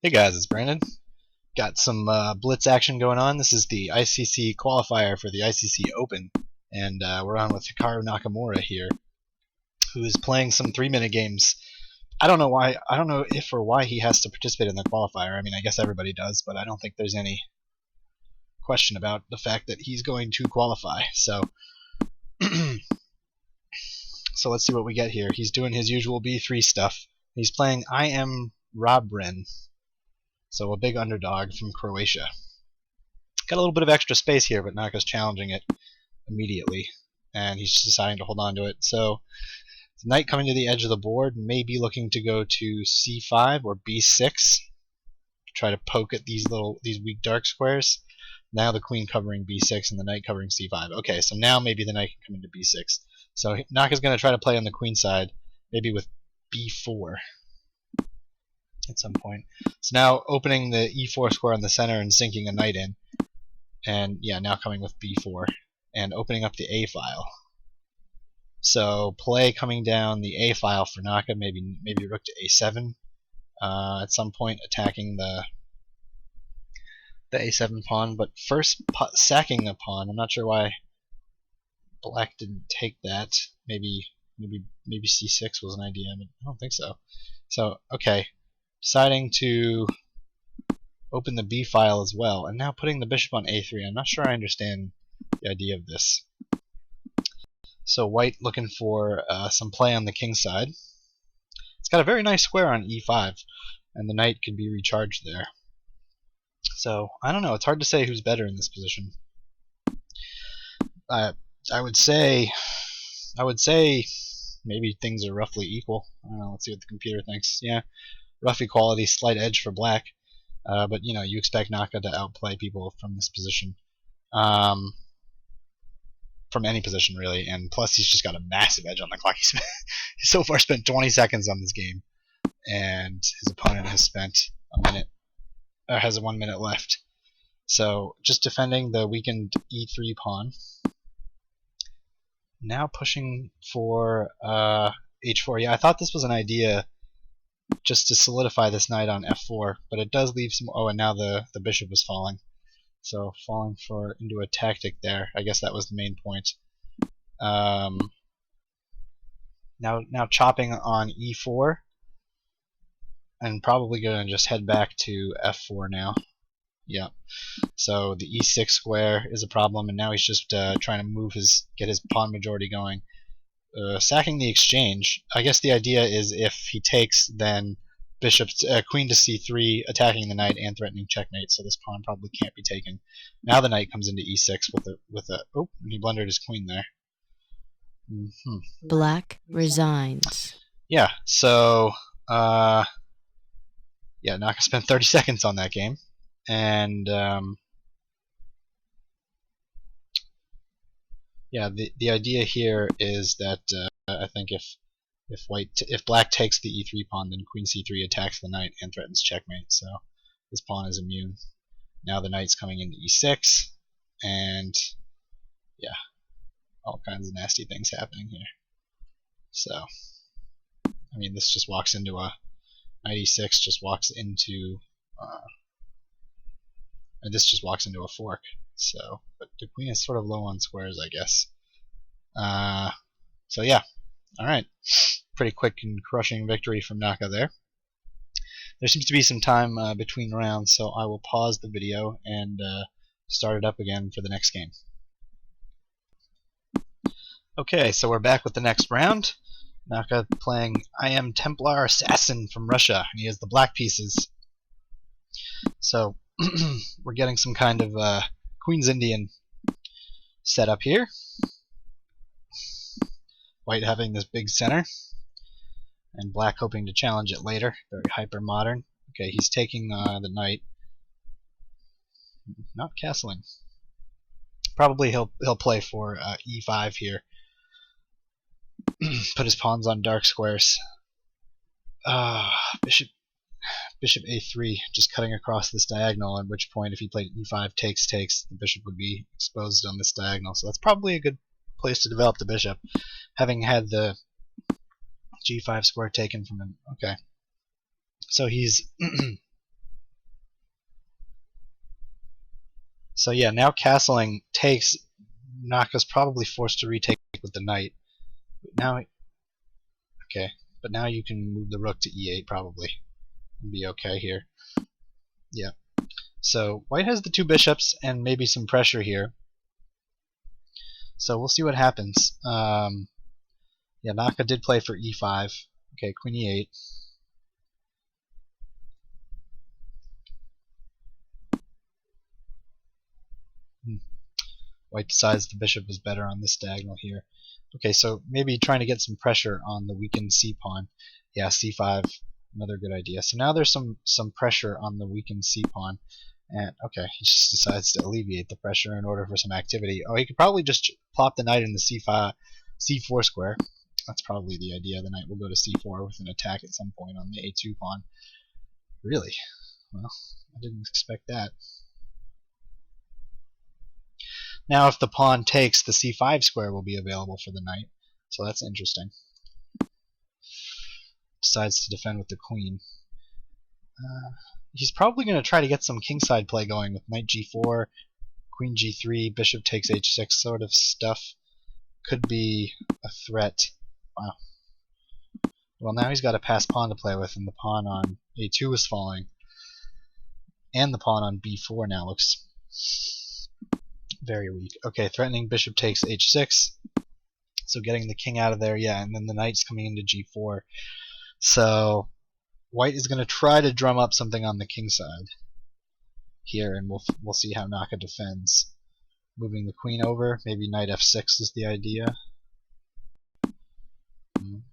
Hey guys, it's Brandon. Got some Blitz action going on. This is the ICC qualifier for the ICC Open, and we're on with Hikaru Nakamura here, who is playing some 3-minute games. I don't know why. I don't know if or why he has to participate in the qualifier. I mean, I guess everybody does, but I don't think there's any question about the fact that he's going to qualify. So, so let's see what we get here. He's doing his usual B3 stuff. He's playing I Am Robren. So a big underdog from Croatia. Got a little bit of extra space here, but Naka's challenging it immediately, and he's just deciding to hold on to it. So the knight coming to the edge of the board, maybe looking to go to c5 or b6 to try to poke at these weak dark squares. Now the queen covering b6 and the knight covering c5. Okay, so now maybe the knight can come into b6. So Naka's going to try to play on the queen side, maybe with b4. At some point. So now opening the e4 square on the center and sinking a knight in. And yeah, now coming with b4 and opening up the a file. So play coming down the a file for Naka, maybe rook to a7 at some point, attacking the a7 pawn, but first sacking a pawn. I'm not sure why black didn't take that. Maybe c6 was an idea, but I don't think so. So okay. Deciding to open the b file as well, and now putting the bishop on a3. I'm not sure I understand the idea of this. So white looking for some play on the king side. It's got a very nice square on e5, and the knight can be recharged there. So I don't know. It's hard to say who's better in this position. I would say maybe things are roughly equal. I don't know. Let's see what the computer thinks. Yeah. Rough equality, slight edge for black, but you know, you expect Naka to outplay people from this position, from any position really, and plus he's just got a massive edge on the clock. He's so far spent 20 seconds on this game, and his opponent has spent a minute, or has 1 minute left. So just defending the weakened e3 pawn. Now pushing for h4. Yeah, I thought this was an idea just to solidify this knight on f4, but it does leave some. Oh, and now the bishop is falling, so falling into a tactic there. I guess that was the main point. Now chopping on e4, and probably going to just head back to f4 now. Yeah. So the e6 square is a problem, and now he's just trying to get his pawn majority going. Sacking the exchange. I guess the idea is if he takes, then queen to c3, attacking the knight and threatening checkmate. So this pawn probably can't be taken. Now the knight comes into e6 with a oh, he blundered his queen there. Black resigns. Yeah. So yeah, Naka spent 30 seconds on that game, and yeah, the idea here is that I think if black takes the e3 pawn, then queen c3 attacks the knight and threatens checkmate. So this pawn is immune. Now the knight's coming into e6, and yeah, all kinds of nasty things happening here. So I mean, this just walks into a knight e6 just walks into and this just walks into a fork. So, but the queen is sort of low on squares, I guess. So yeah, all right, pretty quick and crushing victory from Naka there. There seems to be some time between rounds, so I will pause the video and start it up again for the next game. Okay, so we're back with the next round. Naka playing I Am Templar Assassin from Russia, and he has the black pieces. So we're getting some kind of Queen's Indian setup here. White having this big center, and black hoping to challenge it later. Very hyper modern. Okay, he's taking the knight, not castling. Probably he'll play for e5 here. Put his pawns on dark squares. Bishop a3, just cutting across this diagonal, at which point if he played e5 takes, the bishop would be exposed on this diagonal. So that's probably a good place to develop the bishop, having had the g5 square taken from him. Okay. So he's So yeah, now castling takes. Naka's probably forced to retake with the knight. Now, okay, but now you can move the rook to e8 probably and be okay here. Yeah. So white has the two bishops and maybe some pressure here. So we'll see what happens. Yeah, Naka did play for e5. Okay, queen e8. White decides the bishop was better on this diagonal here. Okay, so maybe trying to get some pressure on the weakened c-pawn. Yeah, c5, another good idea. So now there's some pressure on the weakened c-pawn. And okay, he just decides to alleviate the pressure in order for some activity. Oh, he could probably just plop the knight in the c4 square. That's probably the idea. The knight will go to c4 with an attack at some point on the a2 pawn. Really? Well, I didn't expect that. Now if the pawn takes, the c5 square will be available for the knight. So that's interesting. Decides to defend with the queen. He's probably going to try to get some kingside play going with knight g4, queen g3, bishop takes h6 sort of stuff. Could be a threat. Wow. Well, now he's got a passed pawn to play with, and the pawn on a2 is falling. And the pawn on b4 now looks very weak. Okay, threatening bishop takes h6. So getting the king out of there, yeah, and then the knight's coming into g4. So white is going to try to drum up something on the king side here, and we'll see how Naka defends. Moving the queen over, maybe knight f6 is the idea.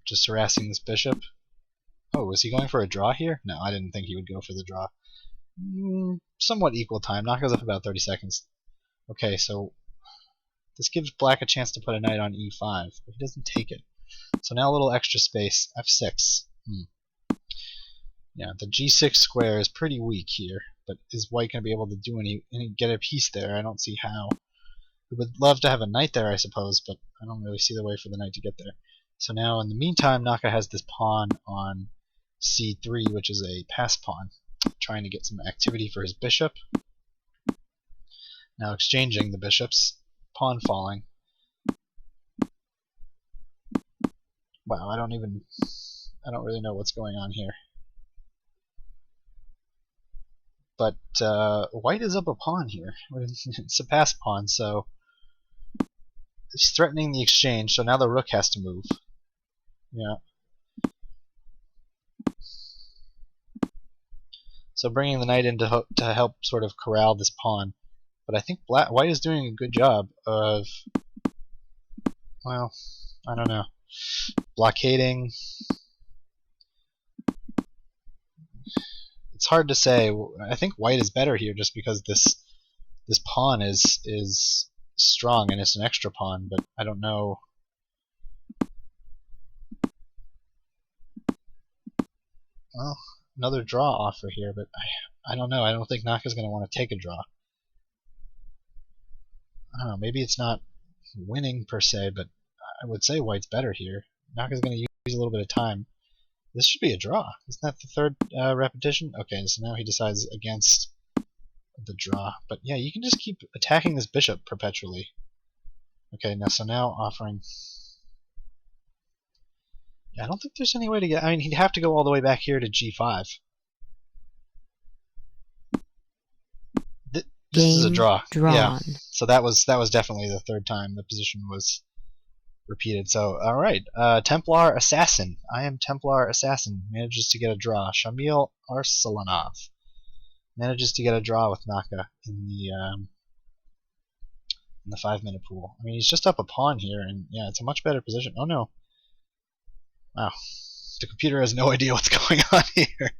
Just harassing this bishop. Oh, was he going for a draw here? No, I didn't think he would go for the draw. Somewhat equal time. Naka's up about 30 seconds. Okay, so this gives black a chance to put a knight on e5, but he doesn't take it. So now a little extra space, f6. Yeah, the g6 square is pretty weak here, but is white going to be able to do any get a piece there? I don't see how. We would love to have a knight there, I suppose, but I don't really see the way for the knight to get there. So now, in the meantime, Naka has this pawn on c3, which is a passed pawn, trying to get some activity for his bishop. Now exchanging the bishops, pawn falling. Wow, I don't really know what's going on here. But white is up a pawn here. It's a passed pawn, so he's threatening the exchange, so now the rook has to move. Yeah. So bringing the knight in to help sort of corral this pawn. But I think white is doing a good job of, well, I don't know, blockading. It's hard to say. I think white is better here just because this pawn is strong and it's an extra pawn, but I don't know. Well, another draw offer here, but I don't know. I don't think Naka's going to want to take a draw. I don't know. Maybe it's not winning per se, but I would say white's better here. Naka's going to use a little bit of time. This should be a draw. Isn't that the third repetition? Okay, so now he decides against the draw. But yeah, you can just keep attacking this bishop perpetually. Okay, now offering. Yeah, I don't think there's any way to get. I mean, he'd have to go all the way back here to g5. This is a draw. Drawn. Yeah. So that was definitely the third time the position was repeated. So all right, Templar Assassin. I am Templar Assassin. Manages to get a draw. Shamil Arsalanov manages to get a draw with Naka in the 5-minute pool. I mean, he's just up a pawn here, and yeah, it's a much better position. Oh no! Wow, the computer has no idea what's going on here.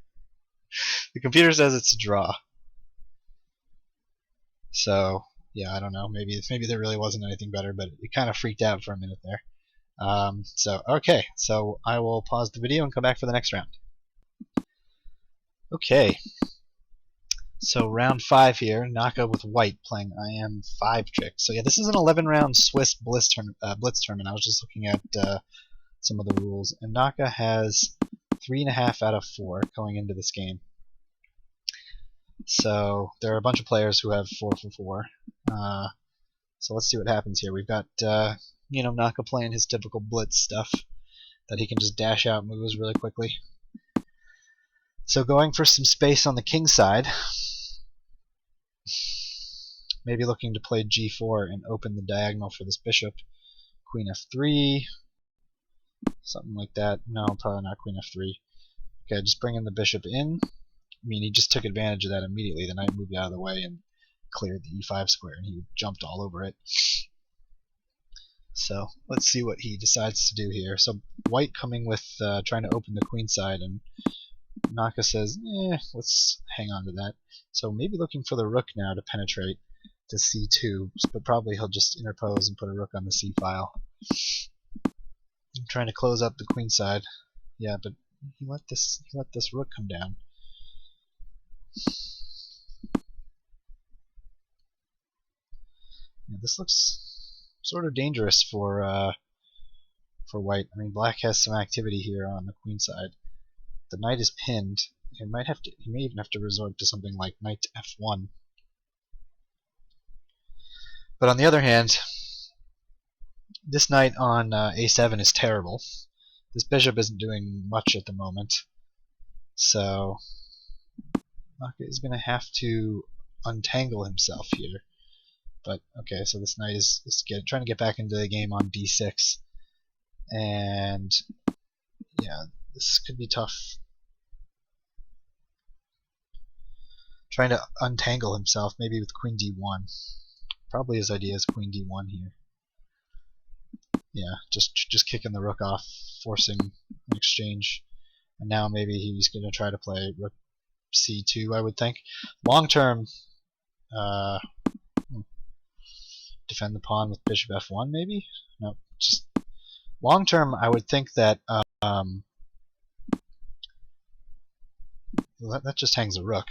The computer says it's a draw. So yeah, I don't know. Maybe there really wasn't anything better, but it kind of freaked out for a minute there. So okay, so I will pause the video and come back for the next round. Okay, so round 5 here, Naka with white playing IM5 trick. So yeah, this is an 11-round Swiss Blitz tournament. I was just looking at some of the rules, and Naka has 3.5 out of 4 going into this game. So there are a bunch of players who have 4 for 4. So let's see what happens here. We've got Naka playing his typical Blitz stuff that he can just dash out moves really quickly. So going for some space on the king side, maybe looking to play g4 and open the diagonal for this bishop. Queen f3, something like that. No, probably not queen f3. Okay, just bringing the bishop in. I mean, he just took advantage of that immediately. The knight moved out of the way and cleared the e5 square, and he jumped all over it. So let's see what he decides to do here. So white coming with trying to open the queen side, and Naka says, let's hang on to that. So maybe looking for the rook now to penetrate to c2, but probably he'll just interpose and put a rook on the c file. I'm trying to close up the queen side. Yeah, but he let this rook come down. Yeah, this looks sort of dangerous for white. I mean, black has some activity here on the queen side. The knight is pinned. He may even have to resort to something like knight to f1. But on the other hand, this knight on a7 is terrible. This bishop isn't doing much at the moment, so Naka is going to have to untangle himself here. But okay, so this knight is trying to get back into the game on d6, and yeah, this could be tough. Trying to untangle himself, maybe with queen d1. Probably his idea is queen d1 here. Yeah, just kicking the rook off, forcing an exchange. And now maybe he's going to try to play rook c2, I would think. Long term, defend the pawn with bishop f1, maybe? No, just long term, I would think that that just hangs a rook.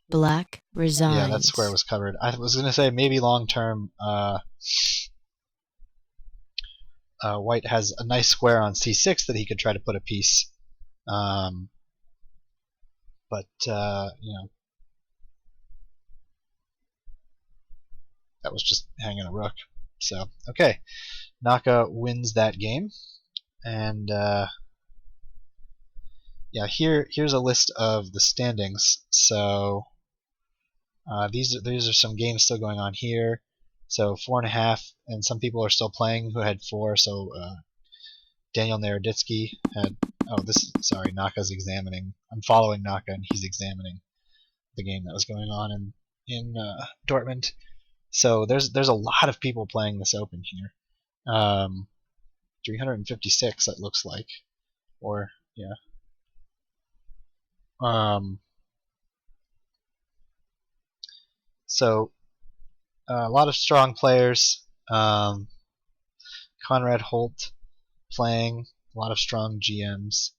Black resigns. Yeah, that square was covered. I was going to say maybe long term, white has a nice square on c6 that he could try to put a piece. But that was just hanging a rook. So okay, Naka wins that game, and yeah, here's a list of the standings. So these are some games still going on here. So 4.5, and some people are still playing who had 4. So Daniel Naroditsky had. Sorry, Naka's examining. I'm following Naka, and he's examining the game that was going on in Dortmund. So there's a lot of people playing this Open here. 356 it looks like, or yeah. So a lot of strong players. Conrad Holt playing, a lot of strong GMs.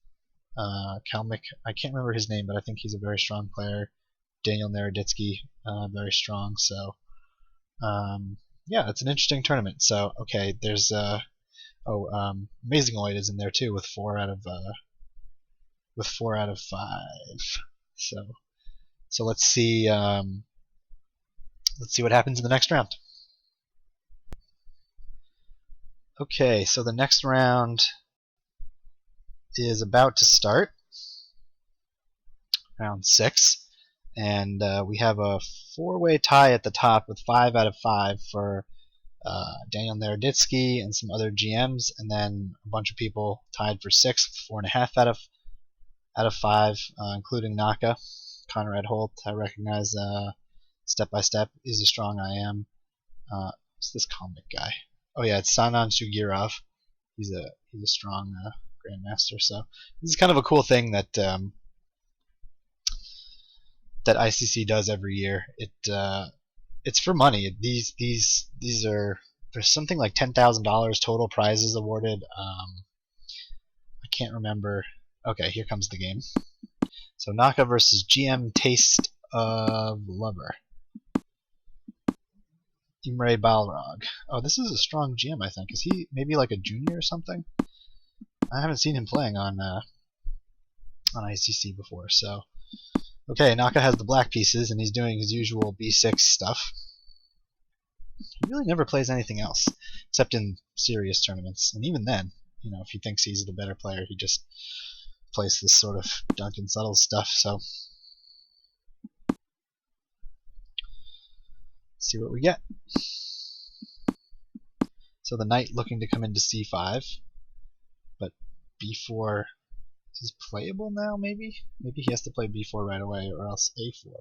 Kalmik, I can't remember his name, but I think he's a very strong player. Daniel Naroditsky, very strong. So yeah, it's an interesting tournament. So okay, there's Amazing Oid is in there too with 4 out of 5. So let's see what happens in the next round. Okay, so the next round is about to start, round 6, and we have a 4-way tie at the top with 5 out of 5 for Daniel Naroditsky and some other GMs, and then a bunch of people tied for 6 with 4.5 out of 5, including Naka. Conrad Holt, I recognize. Step by Step is a strong IM. What's this comic guy? Oh yeah, it's Sanan Sugirov. He's a strong grandmaster. So this is kind of a cool thing that that ICC does every year. It's for money. These are, there's something like $10,000 total prizes awarded. I can't remember. Okay, here comes the game. So Naka versus GM Taste of Lover. Imre Balrog. Oh, this is a strong GM, I think. Is he maybe like a junior or something? I haven't seen him playing on ICC before, so Okay, Naka has the black pieces, and he's doing his usual b6 stuff. He really never plays anything else, except in serious tournaments. And even then, you know, if he thinks he's the better player, he just plays this sort of Duncan Subtle stuff. So, see what we get. So the knight looking to come into c5, but b4 is playable now, maybe? Maybe he has to play b4 right away, or else a4.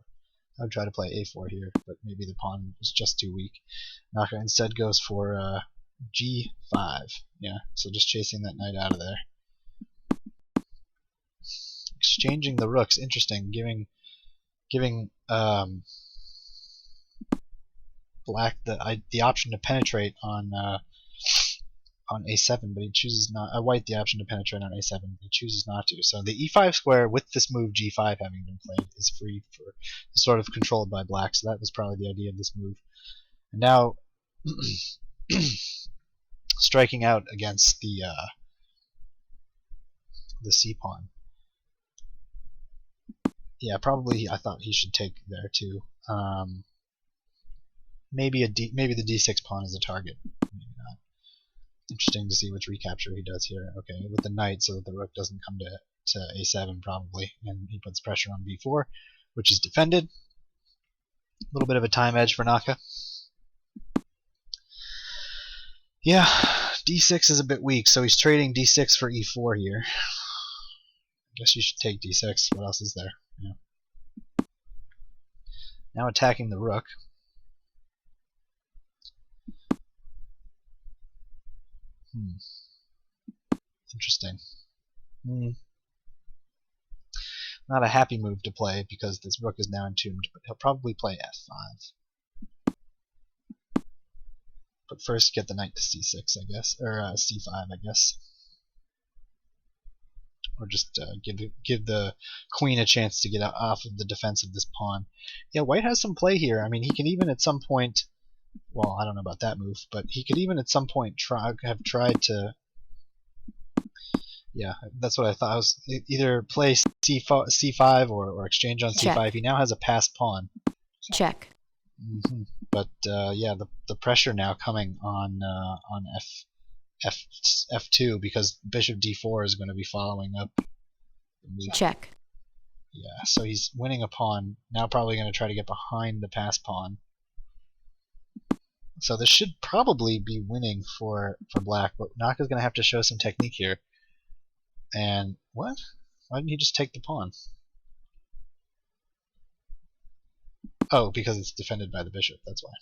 I would try to play a4 here, but maybe the pawn is just too weak. Naka instead goes for g5. Yeah, so just chasing that knight out of there. Exchanging the rooks, interesting. Giving black the option to penetrate on a7, but he chooses not. White the option to penetrate on a7, but he chooses not to. So the e5 square with this move g5 having been played is free for sort of controlled by black. So that was probably the idea of this move. And now striking out against the c pawn. Yeah, probably I thought he should take there too. Maybe the d6 pawn is a target. Maybe not. Interesting to see which recapture he does here. Okay, with the knight so that the rook doesn't come to a7 probably, and he puts pressure on b4, which is defended. A little bit of a time edge for Naka. Yeah, d6 is a bit weak, so he's trading d6 for e4 here. I guess you should take d6. What else is there? Yeah. Now attacking the rook. Interesting. Not a happy move to play because this rook is now entombed, but he'll probably play f5. But first get the knight to c6, I guess, or c5, I guess. Or just give the queen a chance to get off of the defense of this pawn. Yeah, white has some play here. I mean, he can even at some point, well, I don't know about that move, but he could even at some point have tried to. Yeah, that's what I thought. I was either play c5 or exchange on c5. Check. He now has a passed pawn. Check. But yeah, the pressure now coming on f2 because bishop d4 is going to be following up the move. Check. Yeah, so he's winning a pawn. Now probably going to try to get behind the passed pawn. So this should probably be winning for black, but Naka's going to have to show some technique here. And what? Why didn't he just take the pawn? Oh, because it's defended by the bishop, that's why.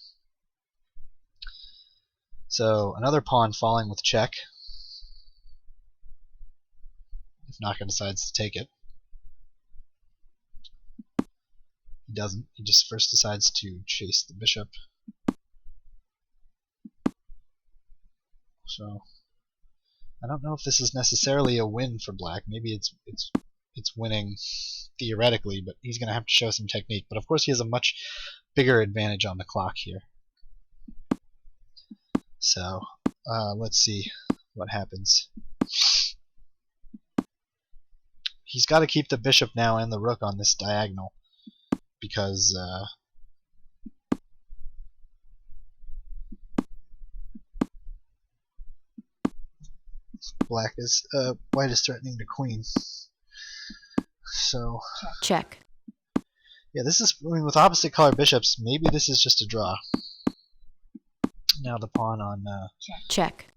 So another pawn falling with check. If Naka decides to take it. He doesn't. He just first decides to chase the bishop. So I don't know if this is necessarily a win for black. Maybe it's winning theoretically, but he's going to have to show some technique. But of course he has a much bigger advantage on the clock here. So let's see what happens. He's got to keep the bishop now and the rook on this diagonal because white is threatening the queen. So check. Yeah, this is, I mean, with opposite color bishops, maybe this is just a draw. Now the pawn on check.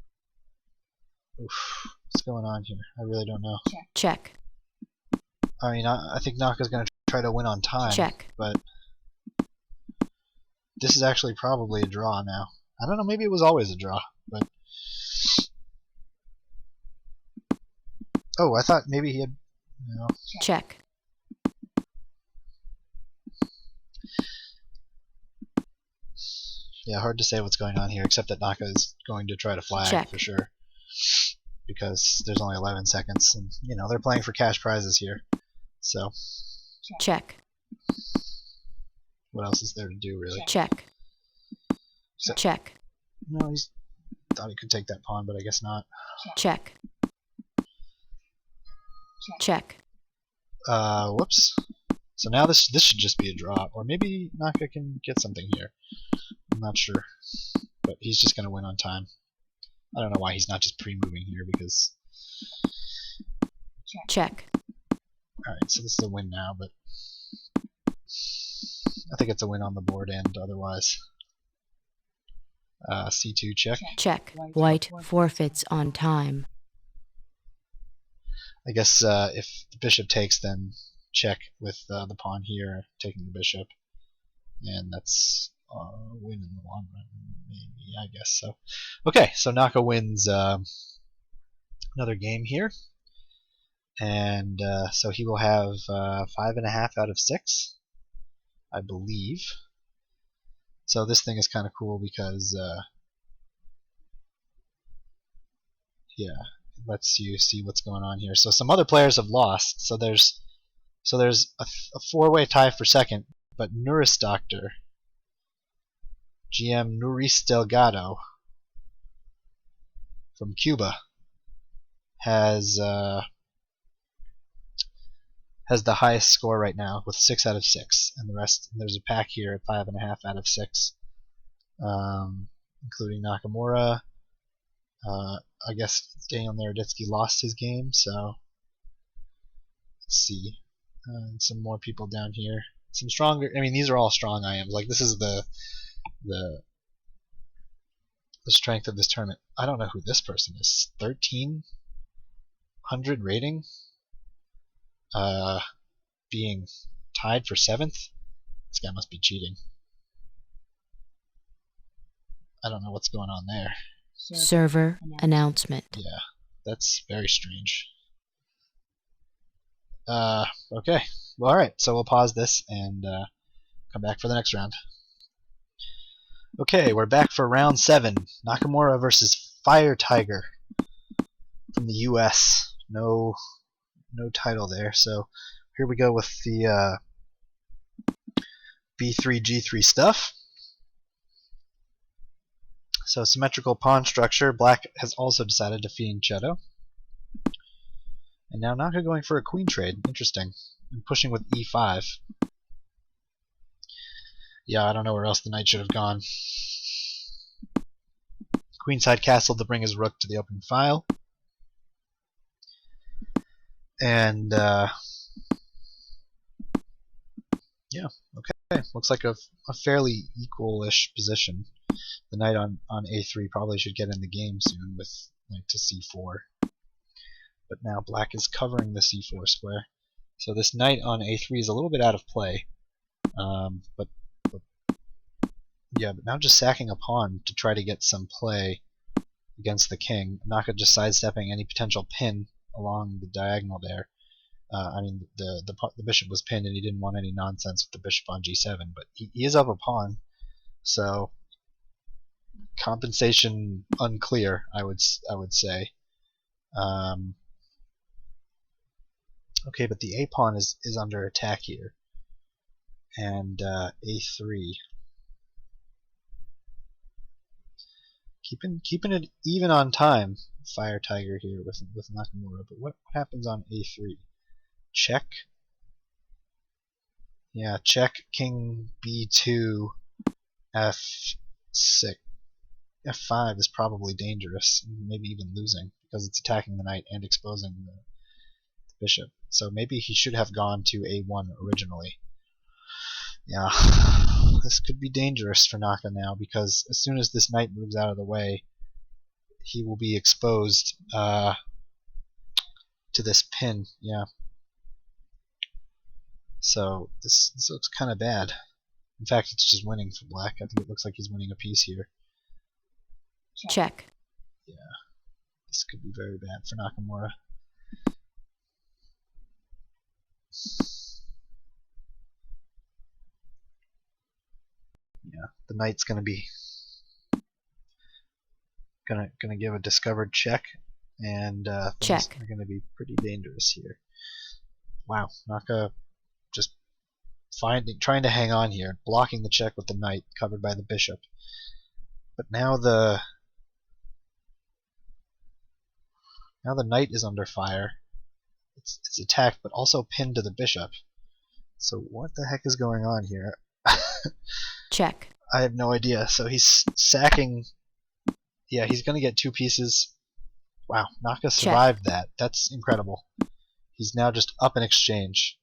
Oof, what's going on here? I really don't know. Check. I mean, I think Naka's going to try to win on time. Check. But this is actually probably a draw now. I don't know, maybe it was always a draw, but oh, I thought maybe he had, you know. Check. Yeah, hard to say what's going on here, except that Naka is going to try to flag check. For sure. Because there's only 11 seconds, and, you know, they're playing for cash prizes here. So. Check. What else is there to do, really? Check. So, check. No, he's thought he could take that pawn, but I guess not. Check. Check. Whoops. So now this should just be a draw, or maybe Naka can get something here. I'm not sure, but he's just going to win on time. I don't know why he's not just pre-moving here, because... Check. Alright, so this is a win now, but I think it's a win on the board and otherwise. C2 check. Check. White forfeits on time. I guess if the bishop takes, then check with the pawn here, taking the bishop. And that's a win in the long run, maybe, I guess so. Okay, so Naka wins another game here. And so he will have 5.5 out of 6, I believe. So this thing is kind of cool because, yeah, it lets you see what's going on here. So some other players have lost. So there's a 4-way tie for second, but Nuris Doctor, GM Nuris Delgado from Cuba, has the highest score right now with 6 out of 6, and the rest, there's a pack here at 5.5 out of 6, including Nakamura. I guess Daniel Naroditsky lost his game, so let's see. And some more people down here. Some stronger. I mean, these are all strong IMs. Like, this is the strength of this tournament. I don't know who this person is. 1300 rating. Being tied for 7th. This guy must be cheating. I don't know what's going on there. Server announcement. Yeah, that's very strange. Okay. Well, alright, so we'll pause this and come back for the next round. Okay, we're back for round 7. Nakamura versus Fire Tiger from the US. No title there, so here we go with the B3 G3 stuff. So symmetrical pawn structure. Black has also decided to fianchetto. And now Naka going for a queen trade. Interesting. And pushing with E5. Yeah, I don't know where else the knight should have gone. Queenside castle to bring his rook to the open file. And yeah, okay. Looks like a fairly equal-ish position. The knight on A3 probably should get in the game soon with knight to C4. But now black is covering the C4 square. So this knight on A3 is a little bit out of play. But now just sacking a pawn to try to get some play against the king. Naka just sidestepping any potential pin along the diagonal there. I mean, the bishop was pinned and he didn't want any nonsense with the bishop on G7, but he is up a pawn, so compensation unclear, I would say. Okay, but the A pawn is under attack here, and A3. Keeping it even on time, Fire Tiger here with Nakamura. But what happens on A3? Check. Yeah, check. King B2, F6, F5 is probably dangerous, maybe even losing because it's attacking the knight and exposing the bishop. So maybe he should have gone to A1 originally. Yeah, this could be dangerous for Naka now because as soon as this knight moves out of the way, he will be exposed to this pin. Yeah. So this looks kind of bad. In fact, it's just winning for black. I think it looks like he's winning a piece here. Check. Yeah, this could be very bad for Nakamura. Yeah, the knight's gonna give a discovered check, and things are gonna be pretty dangerous here. Wow, Naka just trying to hang on here, blocking the check with the knight, covered by the bishop. But now the knight is under fire. It's attacked, but also pinned to the bishop. So what the heck is going on here? Check. I have no idea. So he's sacking. Yeah, he's going to get 2 pieces. Wow, Naka survived that. That's incredible. He's now just up in exchange.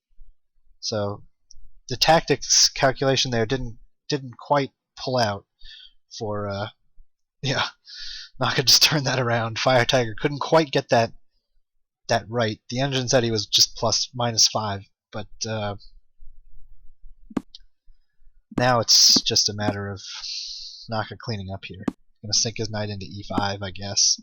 So the tactics calculation there didn't quite pull out for yeah. Naka just turned that around. Fire Tiger couldn't quite get that right. The engine said he was just -5, but now it's just a matter of Naka cleaning up here. Gonna sink his knight into e5, I guess.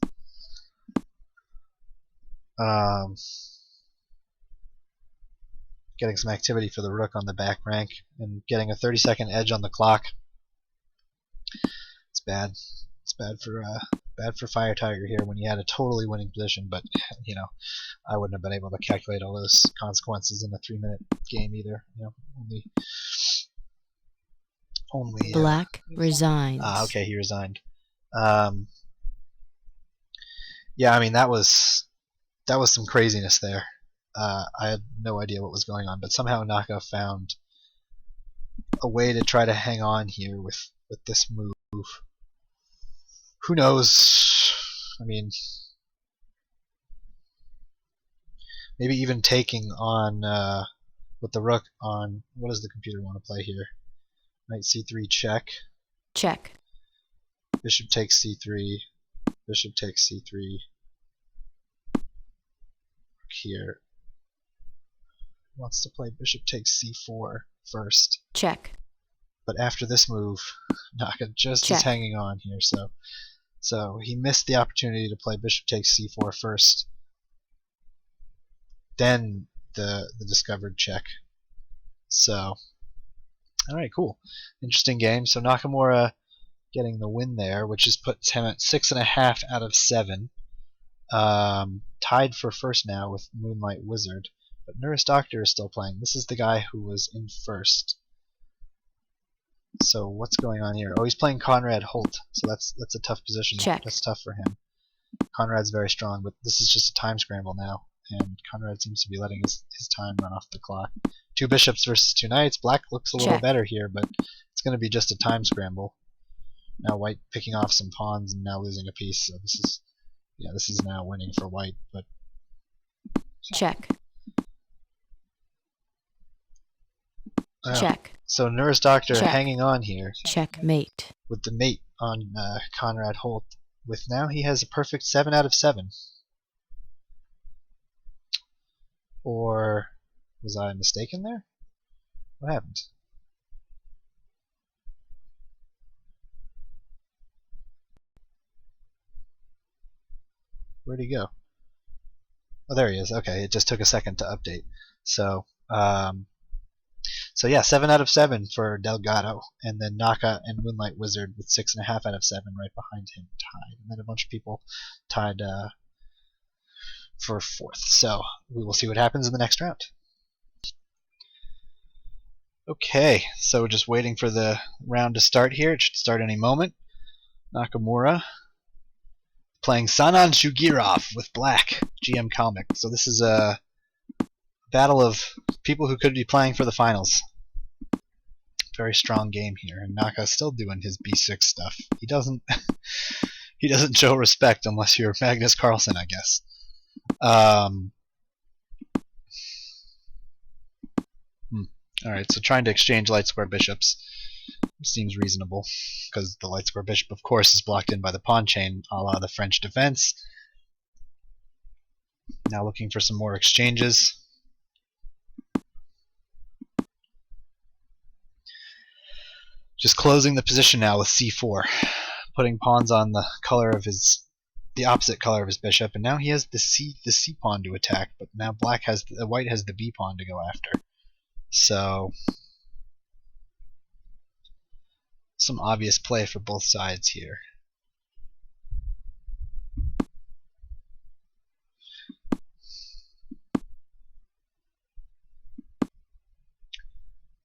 Getting some activity for the rook on the back rank and getting a 30-second edge on the clock. It's bad. It's bad for Fire Tiger here when he had a totally winning position, but you know, I wouldn't have been able to calculate all those consequences in a 3-minute game either. You know, only Black resigns. Okay, he resigned. Yeah, I mean that was some craziness there. I had no idea what was going on, but somehow Naka found a way to try to hang on here with this move. Who knows? I mean, maybe even taking on with the rook on. What does the computer want to play here? Knight c3 check. Check. Bishop takes c3. Bishop takes c3. Rook here. Wants to play bishop takes c4 first. Check. But after this move, Naka just Check. is hanging on here, so he missed the opportunity to play bishop takes c4 first. Then the discovered check. So, all right, cool, interesting game. So Nakamura getting the win there, which has put him at 6.5 out of 7. Tied for first now with Moonlight Wizard, but Nurse Doctor is still playing. This is the guy who was in first. So what's going on here? Oh, he's playing Conrad Holt, so that's a tough position. Check. That's tough for him. Conrad's very strong, but this is just a time scramble now, and Conrad seems to be letting his time run off the clock. 2 bishops versus 2 knights. Black looks a little Check. better here, but it's going to be just a time scramble. Now White picking off some pawns and now losing a piece. So this is now winning for White, but Check. Check. Check. So Nurse Doctor Check. hanging on here Checkmate. with the mate on Conrad Holt. With now he has a perfect 7 out of 7. Or was I mistaken there? What happened? Where'd he go? Oh, there he is. Okay, it just took a second to update. So, so yeah, 7 out of 7 for Delgado, and then Naka and Moonlight Wizard with 6.5 out of 7 right behind him, tied, and then a bunch of people tied for 4th. So we will see what happens in the next round. Okay, so we're just waiting for the round to start here. It should start any moment. Nakamura playing Sanan Shugirov with Black, GM Comic. So this is a battle of people who could be playing for the finals. Very strong game here, and Naka's still doing his b6 stuff. He doesn't he doesn't show respect unless you're Magnus Carlsen, I guess. Alright, so trying to exchange light square bishops seems reasonable, because the light square bishop, of course, is blocked in by the pawn chain, a la the French defense. Now looking for some more exchanges. Just closing the position now with c4, putting pawns on the opposite color of his bishop, and now he has the c pawn to attack, but now White has the b pawn to go after. So some obvious play for both sides here.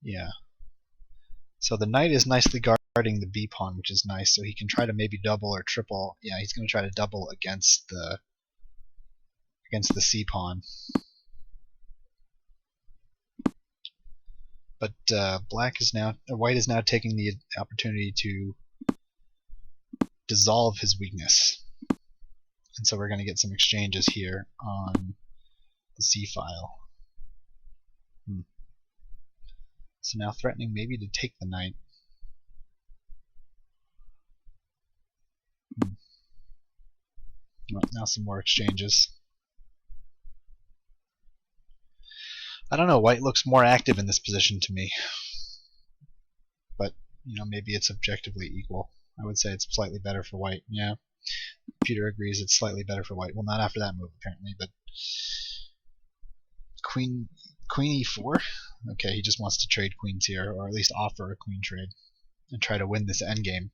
Yeah. So the knight is nicely guarding the b pawn, which is nice. So he can try to maybe double or triple. Yeah, he's going to try to double against the c pawn. but white is now taking the opportunity to dissolve his weakness. And so we're going to get some exchanges here on the C file. So now threatening maybe to take the knight. Well, now some more exchanges. I don't know, white looks more active in this position to me. But, maybe it's objectively equal. I would say it's slightly better for white. Yeah, Peter agrees it's slightly better for white. Well, not after that move, apparently, but queen e4? Okay, he just wants to trade queens here, or at least offer a queen trade, and try to win this endgame.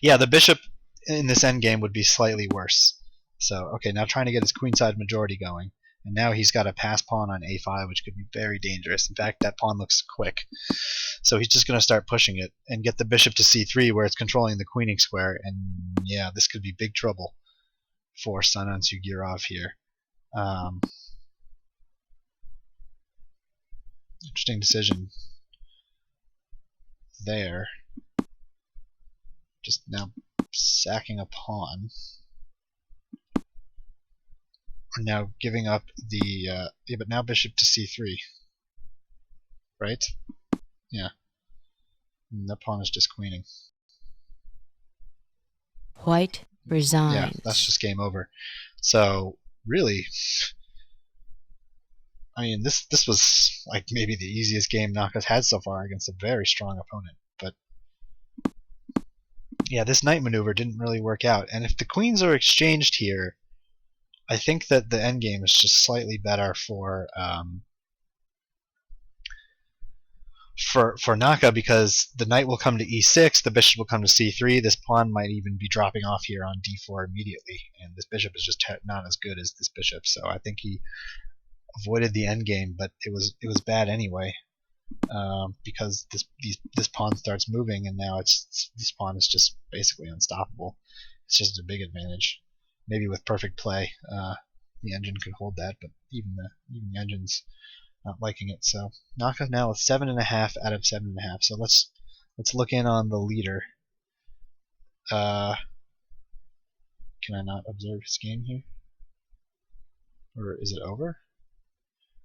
Yeah, the bishop in this endgame would be slightly worse. So, okay, now trying to get his queenside majority going. And now he's got a pass pawn on a5, which could be very dangerous. In fact, that pawn looks quick. So he's just going to start pushing it and get the bishop to c3, where it's controlling the queening square. And yeah, this could be big trouble for Sanan Sugirov here. Interesting decision there. Just now sacking a pawn. Now giving up the yeah, but now bishop to c3, right? Yeah, and that pawn is just queening. White resigns. Yeah, that's just game over. So really, I mean, this was like maybe the easiest game Naka's had so far against a very strong opponent. But yeah, this knight maneuver didn't really work out. And if the queens are exchanged here, I think that the endgame is just slightly better for Naka, because the knight will come to e6, the bishop will come to c3, this pawn might even be dropping off here on d4 immediately, and this bishop is just not as good as this bishop, so I think he avoided the endgame, but it was bad anyway, because this pawn starts moving, and now this pawn is just basically unstoppable. It's just a big advantage. Maybe with perfect play, the engine could hold that, but even the engine's not liking it. So Naka now with 7.5 out of 7.5. So let's look in on the leader. Can I not observe his game here, or is it over?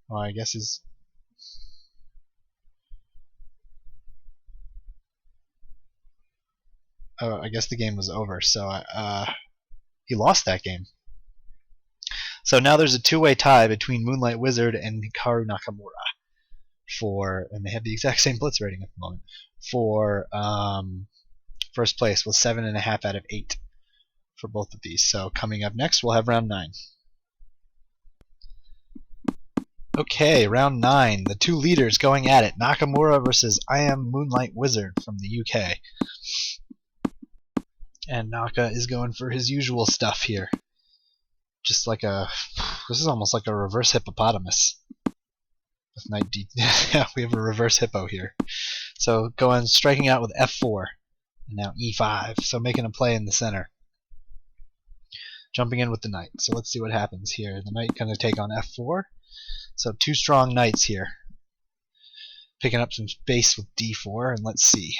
Well, I guess his. Oh, I guess the game was over. So he lost that game. So now there's a two-way tie between Moonlight Wizard and Hikaru Nakamura and they have the exact same Blitz rating at the moment, for first place with 7.5 out of 8 for both of these. So coming up next, we'll have round 9. Okay, round 9. The two leaders going at it. Nakamura versus I Am Moonlight Wizard from the UK. And Naka is going for his usual stuff here. Just like this is almost like a reverse hippopotamus. With knight d. Yeah, we have a reverse hippo here. So striking out with f4, and now e5. So making a play in the center. Jumping in with the knight. So let's see what happens here. The knight going to take on f4. So two strong knights here. Picking up some space with d4, and let's see.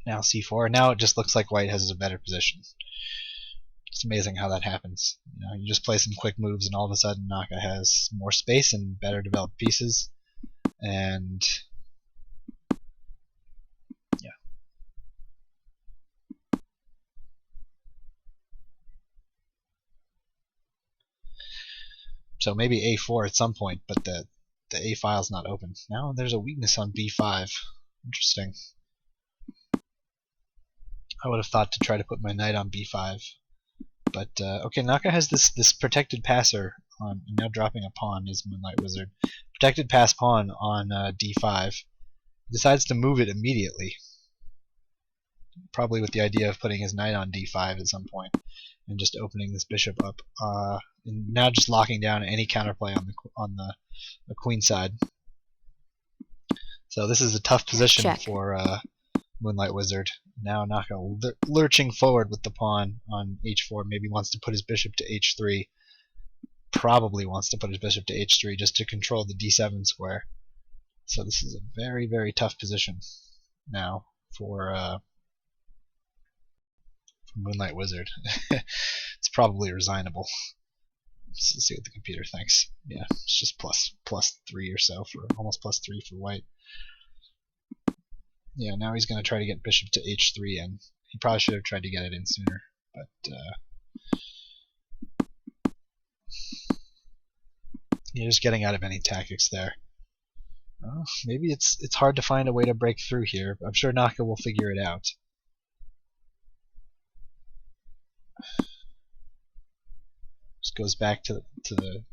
Now c4. Now it just looks like white has a better position. It's amazing how that happens. You just play some quick moves, and all of a sudden Naka has more space and better developed pieces. And yeah. So maybe a4 at some point, but the a file's not open. Now there's a weakness on b5. Interesting. I would have thought to try to put my knight on b5. But okay, Naka has this protected passer on, and now dropping a pawn is Moonlight Wizard. Protected pass pawn on d5. He decides to move it immediately, probably with the idea of putting his knight on d5 at some point, and just opening this bishop up. And now just locking down any counterplay on the queen side. So this is a tough position Check. for Moonlight Wizard. Now Naka lurching forward with the pawn on h4, maybe wants to put his bishop to h3, probably wants to put his bishop to h3 just to control the d7 square. So this is a very, very tough position now for Moonlight Wizard. It's probably resignable. Let's see what the computer thinks. Yeah, it's just plus 3 or so for almost plus 3 for white. Yeah, now he's going to try to get bishop to h3 in. He probably should have tried to get it in sooner, but you're just getting out of any tactics there. Well, maybe it's hard to find a way to break through here. I'm sure Naka will figure it out. Just goes back to the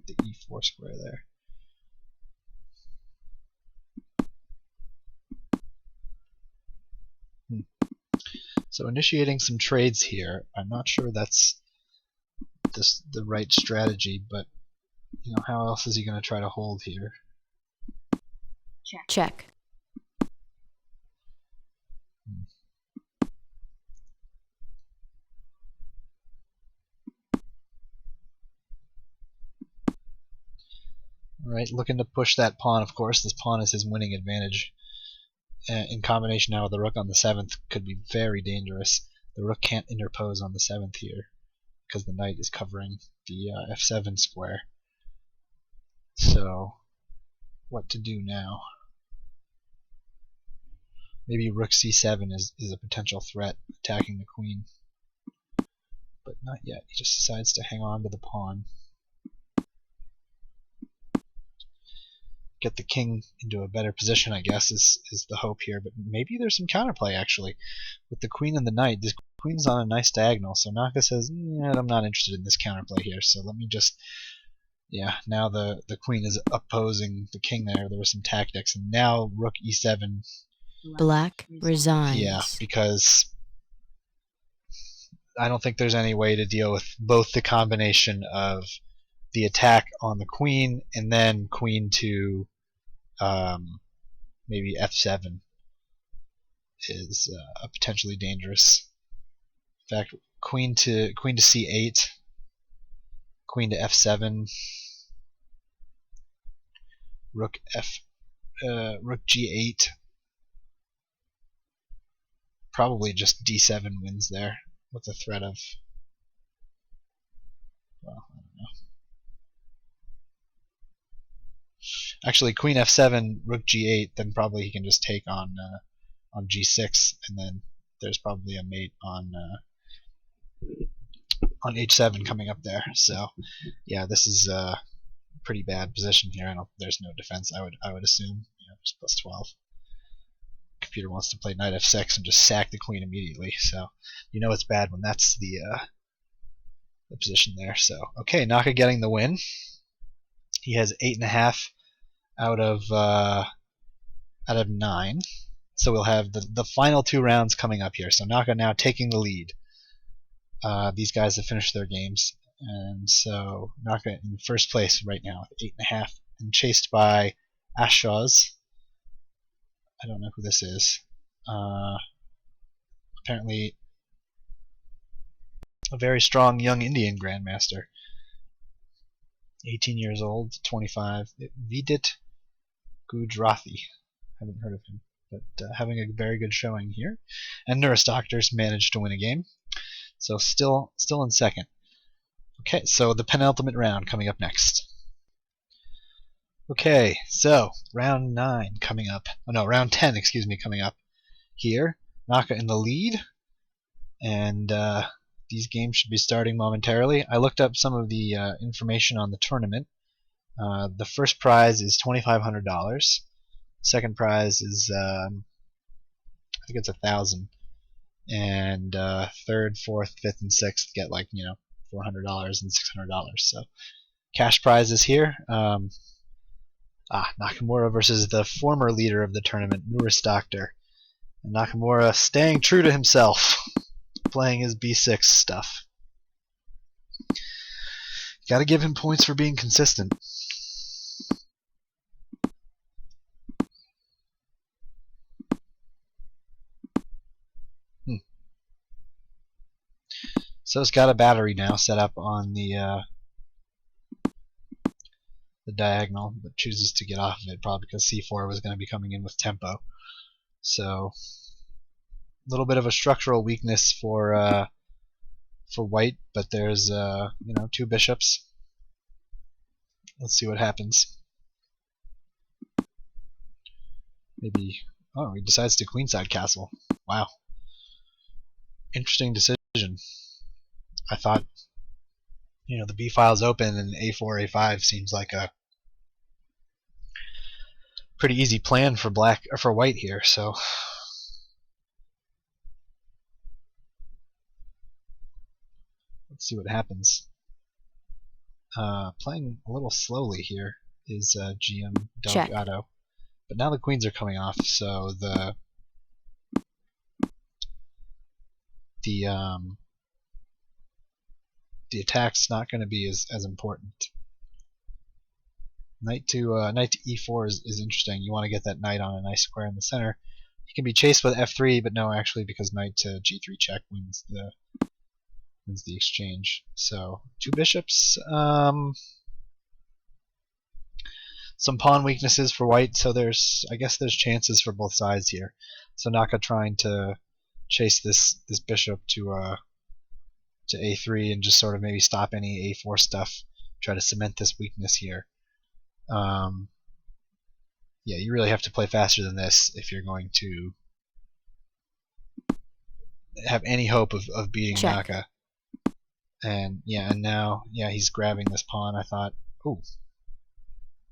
e4 square there. So initiating some trades here. I'm not sure that's the right strategy, but you know, how else is he going to try to hold here? Check. Alright, looking to push that pawn, of course. This pawn is his winning advantage. In combination now with the rook on the 7th could be very dangerous. The rook can't interpose on the 7th here because the knight is covering the f7 square. So, what to do now? Maybe rook c7 is a potential threat, attacking the queen. But not yet. He just decides to hang on to the pawn. Get the king into a better position, I guess, is the hope here. But maybe there's some counterplay, actually. With the queen and the knight, this queen's on a nice diagonal, so Naka says, I'm not interested in this counterplay here, so let me just... Yeah, now the queen is opposing the king there. There were some tactics, and now rook e7. Black resigns. Yeah, because I don't think there's any way to deal with both the combination of the attack on the queen and then queen to maybe f7 is potentially dangerous. In fact, queen to c8, queen to f7, rook g8. Probably just d7 wins there with the threat of, well, I don't know. Actually, queen f7, rook g8, then probably he can just take on g6, and then there's probably a mate on h7 coming up there. So, yeah, this is a pretty bad position here. There's no defense. I would assume. Just plus 12. Computer wants to play knight f6 and just sack the queen immediately. So, you know it's bad when that's the position there. So, okay, Naka getting the win. He has 8.5 out of 9. So we'll have the final 2 rounds coming up here. So Naka now taking the lead. These guys have finished their games, and so Naka in first place right now with 8.5, and chased by Ashaz. I don't know who this is. Apparently a very strong young Indian grandmaster. 18 years old, 25. Vidit Gujarati. Haven't heard of him, but having a very good showing here. And Nurse Doctors managed to win a game, so still in second. Okay, so the penultimate round coming up next. Okay, so round 9 coming up. Oh no, round 10, excuse me, coming up here. Naka in the lead, and these games should be starting momentarily. I looked up some of the information on the tournament. The first prize is $2,500. Second prize is I think it's $1,000, and third, fourth, fifth, and sixth get like $400 and $600. So cash prizes here. Nakamura versus the former leader of the tournament, Nurse Doctor. And Nakamura staying true to himself, playing his b6 stuff. Gotta give him points for being consistent. So it's got a battery now set up on the diagonal, but chooses to get off of it, probably because c4 was going to be coming in with tempo. So a little bit of a structural weakness for white, but there's you know, 2 bishops. Let's see what happens. Maybe, oh, he decides to queenside castle. Wow, interesting decision. I thought, you know, the b file's open and a4 a5 seems like a pretty easy plan for black or for white here. So let's see what happens. Playing a little slowly here is GM Delgado, but now the queens are coming off, so the attack's not going to be as important. Knight to e4 is interesting. You want to get that knight on a nice square in the center. He can be chased with f3, but no, actually, because knight to g3 check wins the exchange. So 2 bishops. Some pawn weaknesses for white. So I guess there's chances for both sides here. So Naka trying to chase this bishop to a3 and just sort of maybe stop any a4 stuff. Try to cement this weakness here. Yeah, you really have to play faster than this if you're going to have any hope of beating Naka. And yeah, and now, yeah, he's grabbing this pawn. I thought, ooh,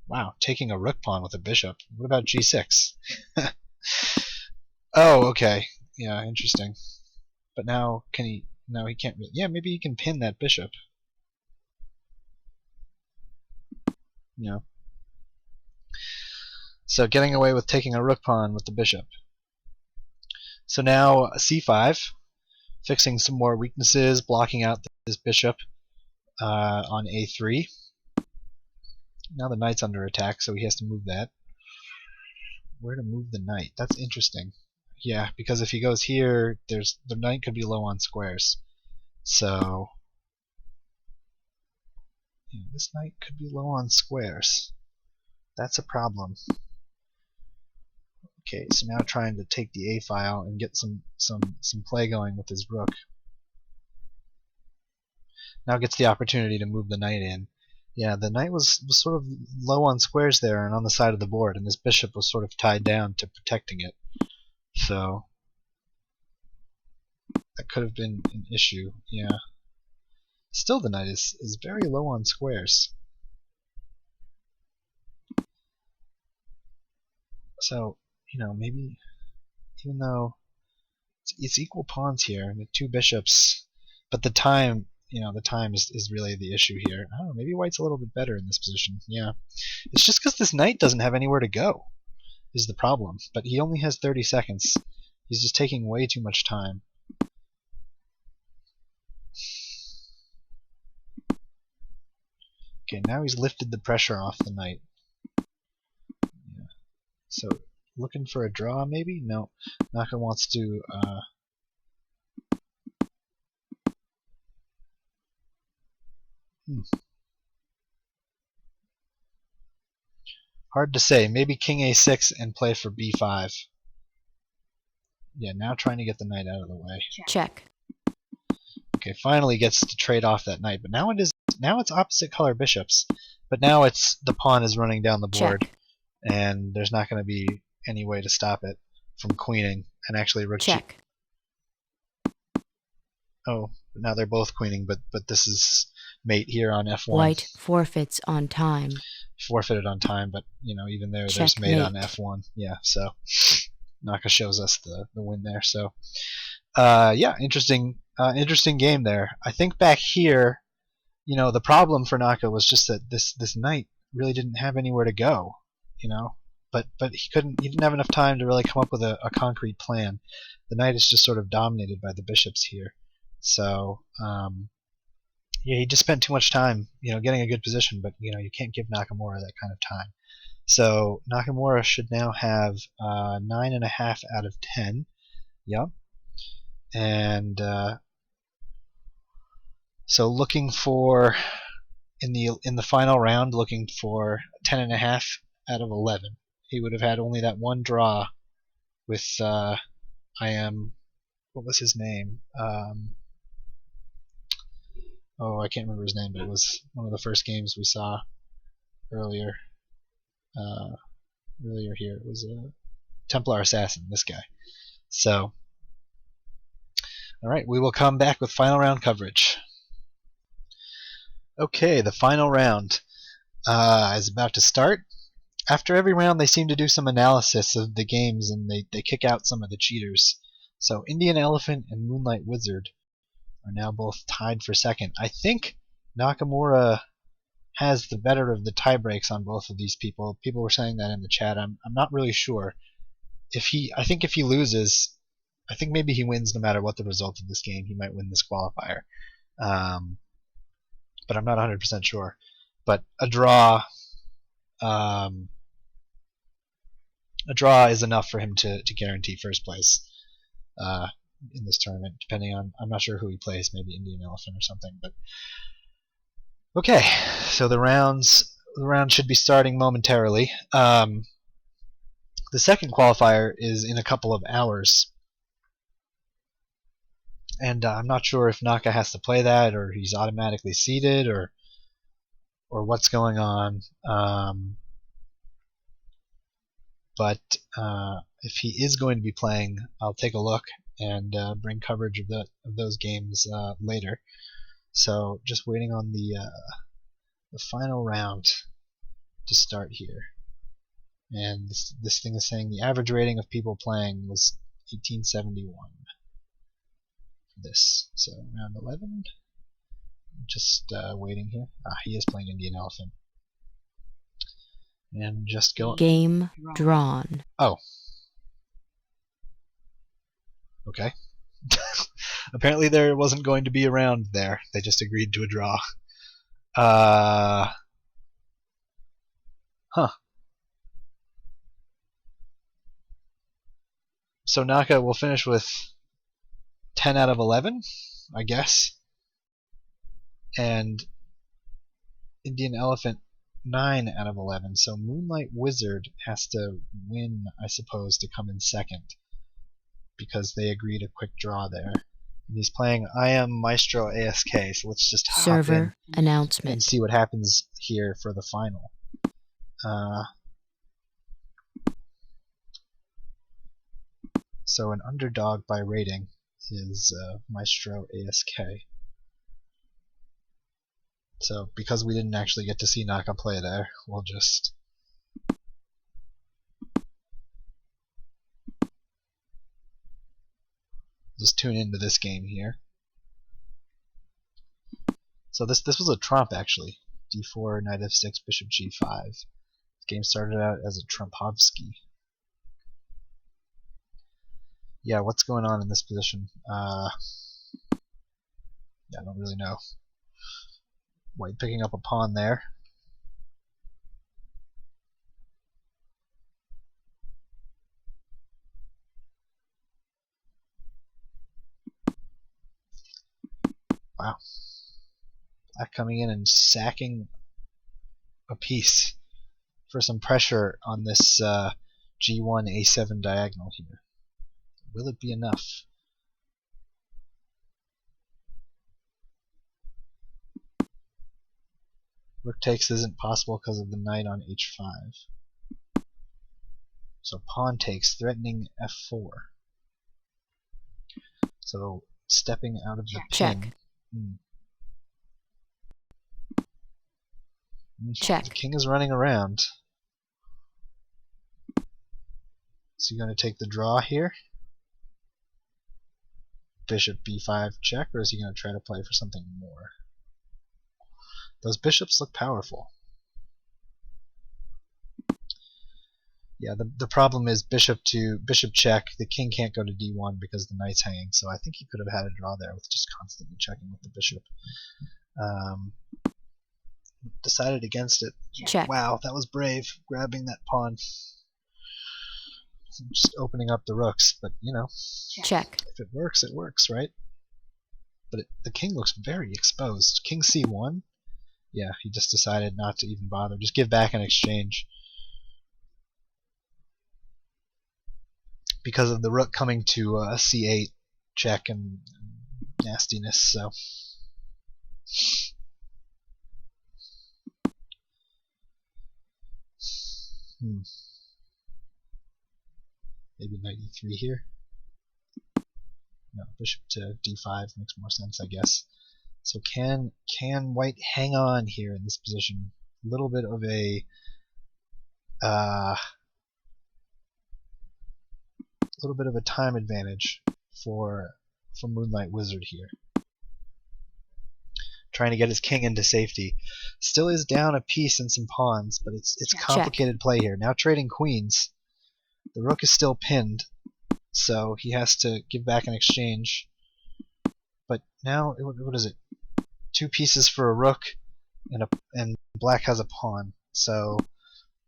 wow, taking a rook pawn with a bishop. What about g6? Oh, okay, yeah, interesting. But now, can he? No, he can't. Yeah, maybe he can pin that bishop. You know. So getting away with taking a rook pawn with the bishop. So now c5, fixing some more weaknesses, blocking out this bishop on a3. Now the knight's under attack, so he has to move that. Where to move the knight? That's interesting. Yeah, because if he goes here, the knight could be low on squares. So yeah, this knight could be low on squares. That's a problem. Okay, so now trying to take the a file and get some play going with his rook. Now gets the opportunity to move the knight in. Yeah, the knight was sort of low on squares there and on the side of the board, and this bishop was sort of tied down to protecting it. So that could have been an issue. Yeah. Still, the knight is very low on squares. So, you know, maybe even though it's equal pawns here and the 2 bishops, but the time, you know, the time is really the issue here. I don't know, maybe white's a little bit better in this position. Yeah, it's just because this knight doesn't have anywhere to go is the problem. But he only has 30 seconds. He's just taking way too much time. Okay, now he's lifted the pressure off the knight. Yeah. So looking for a draw, maybe? No, Naka wants to. Hard to say. Maybe king a6 and play for b5. Yeah, now trying to get the knight out of the way. Check. Okay, finally gets to trade off that knight, but now it's opposite color bishops. But now the pawn is running down the board, Check. And there's not going to be any way to stop it from queening and actually rook. Check. Oh, now they're both queening, but this is mate here on f1. White forfeits on time. Forfeited on time, but you know, even there's Checkmate. mate on f1. Yeah, so Naka shows us the win there. So yeah, interesting game there. I think back here, you know, the problem for Naka was just that this knight really didn't have anywhere to go, you know. But he didn't have enough time to really come up with a concrete plan. The knight is just sort of dominated by the bishops here. So yeah, he just spent too much time, you know, getting a good position, but you know, you can't give Nakamura that kind of time. So Nakamura should now have 9.5 out of 10. Yep. And So looking for in the final round, looking for 10.5 out of 11. He would have had only that one draw with what was his name? I can't remember his name, but it was one of the first games we saw earlier. Earlier here, it was a Templar Assassin. This guy. So, all right, we will come back with final round coverage. Okay, the final round is about to start. After every round, they seem to do some analysis of the games, and they kick out some of the cheaters. So Indian Elephant and Moonlight Wizard are now both tied for second. I think Nakamura has the better of the tie breaks on both of these people. People were saying that in the chat. I'm not really sure. I think if he loses, I think maybe he wins no matter what the result of this game. He might win this qualifier. But I'm not 100% sure. But a draw is enough for him to guarantee first place in this tournament, depending on, I'm not sure who he plays, maybe Indian Elephant or something. But okay, so the round should be starting momentarily. The second qualifier is in a couple of hours, and I'm not sure if Naka has to play that, or he's automatically seeded, or what's going on. But if he is going to be playing, I'll take a look and bring coverage of those games later. So just waiting on the final round to start here. And this thing is saying the average rating of people playing was 1871 for this. So round 11. Just waiting here. He is playing Indian Elephant. And just go. Game drawn. Oh. Okay. Apparently there wasn't going to be a round there. They just agreed to a draw. So Naka will finish with 10 out of 11, I guess. And Indian Elephant 9 out of 11. So Moonlight Wizard has to win, I suppose, to come in second, because they agreed a quick draw there. And he's playing I Am Maestro ASK, so let's just hop Server in announcement and see what happens here for the final. So an underdog by rating is Maestro ASK. So because we didn't actually get to see Naka play there, we'll just tune into this game here. So this was a trump actually. D4, Knight F6, Bishop G5. This game started out as a Trumpovsky. Yeah, what's going on in this position? Yeah, I don't really know. White picking up a pawn there. Wow. Black coming in and sacking a piece for some pressure on this G1 A7 diagonal here. Will it be enough? Rook takes isn't possible because of the knight on H5. So pawn takes, threatening F4. So stepping out of the check. king. Check. The king is running around. Is he going to take the draw here? Bishop B5 check, or is he going to try to play for something more? Those bishops look powerful. Yeah, the problem is bishop check. The king can't go to D1 because the knight's hanging, so I think he could have had a draw there with just constantly checking with the bishop. Decided against it. Check. Wow, that was brave, grabbing that pawn. Just opening up the rooks, but you know. Check. If it works, right? but the king looks very exposed. King c1? Yeah, he just decided not to even bother. Just give back in exchange. Because of the rook coming to c8 check and nastiness, so... Maybe knight e3 here. No, bishop to d5 makes more sense, I guess. So can white hang on here in this position? A little bit of a time advantage for Moonlight Wizard here. Trying to get his king into safety. Still is down a piece and some pawns, but it's complicated play here. Now trading queens. The rook is still pinned, so he has to give back in exchange. But now, what is it? 2 pieces for a rook, and black has a pawn. So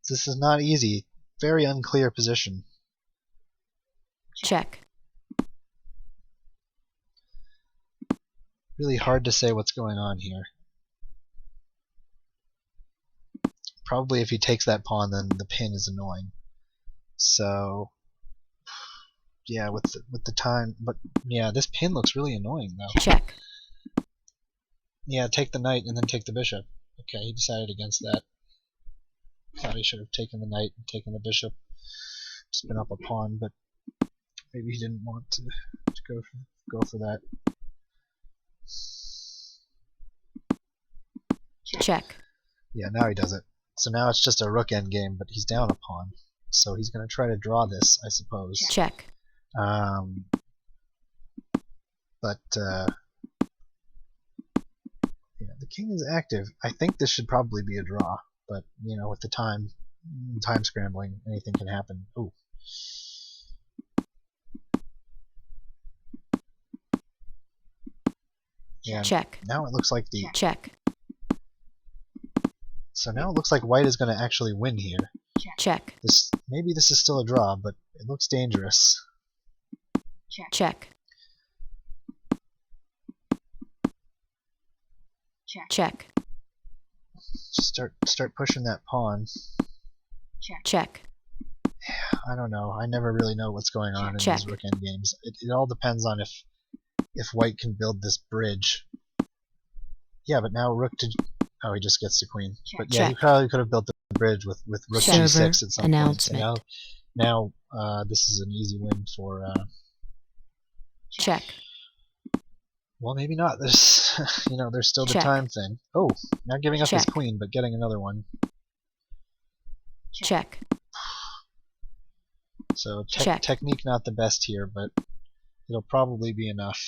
this is not easy. Very unclear position. Check. Really hard to say what's going on here. Probably if he takes that pawn, then the pin is annoying. So yeah, with the time, but yeah, this pin looks really annoying though. Check. Yeah, take the knight and then take the bishop. Okay, he decided against that. Thought he should have taken the knight and taken the bishop. Spin up a pawn, but maybe he didn't want to go for that. Check. Yeah, now he does it. So now it's just a rook endgame, but he's down a pawn. So he's going to try to draw this, I suppose. Check. But yeah, the king is active. I think this should probably be a draw, but you know, with the time scrambling, anything can happen. Ooh. Yeah. Check. Now it looks like the check. So now it looks like white is going to actually win here. Check. Maybe this is still a draw, but it looks dangerous. Check. Check. Just start pushing that pawn. Check. I don't know. I never really know what's going on in these rook endgames. It all depends on if white can build this bridge. Yeah, but now rook to... Oh, he just gets the queen. But yeah, he probably could have built the bridge with rook c6 at some point. So now this is an easy win for... Check. Well, maybe not. There's, there's still the time thing. Oh, not giving up his queen, but getting another one. Check. So technique not the best here, but it'll probably be enough.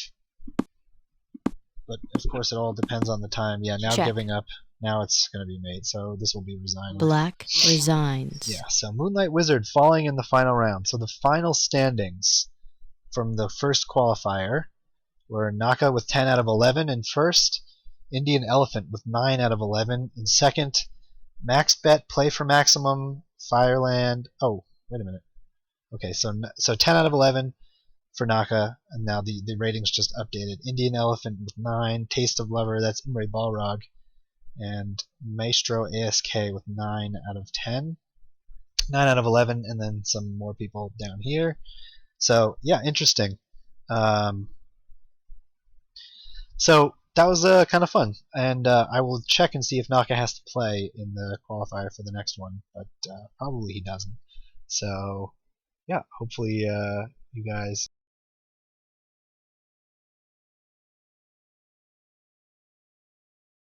But of course, it all depends on the time. Yeah, now giving up. Now it's going to be made. So this will be resigned. Black resigns. Yeah. So Moonlight Wizard falling in the final round. So the final standings from the first qualifier were Naka with 10 out of 11 in first, Indian Elephant with 9 out of 11 in second, Max Bet Play for Maximum, Fireland. Oh, wait a minute. Okay, so 10 out of 11 for Naka, and now the ratings just updated. Indian Elephant with 9, Taste of Lover, that's Imre Balrog, and Maestro ASK with 9 out of 10. 9 out of 11, and then some more people down here. So, yeah, interesting. So that was kind of fun, and I will check and see if Naka has to play in the qualifier for the next one, but probably he doesn't. So, yeah, hopefully you guys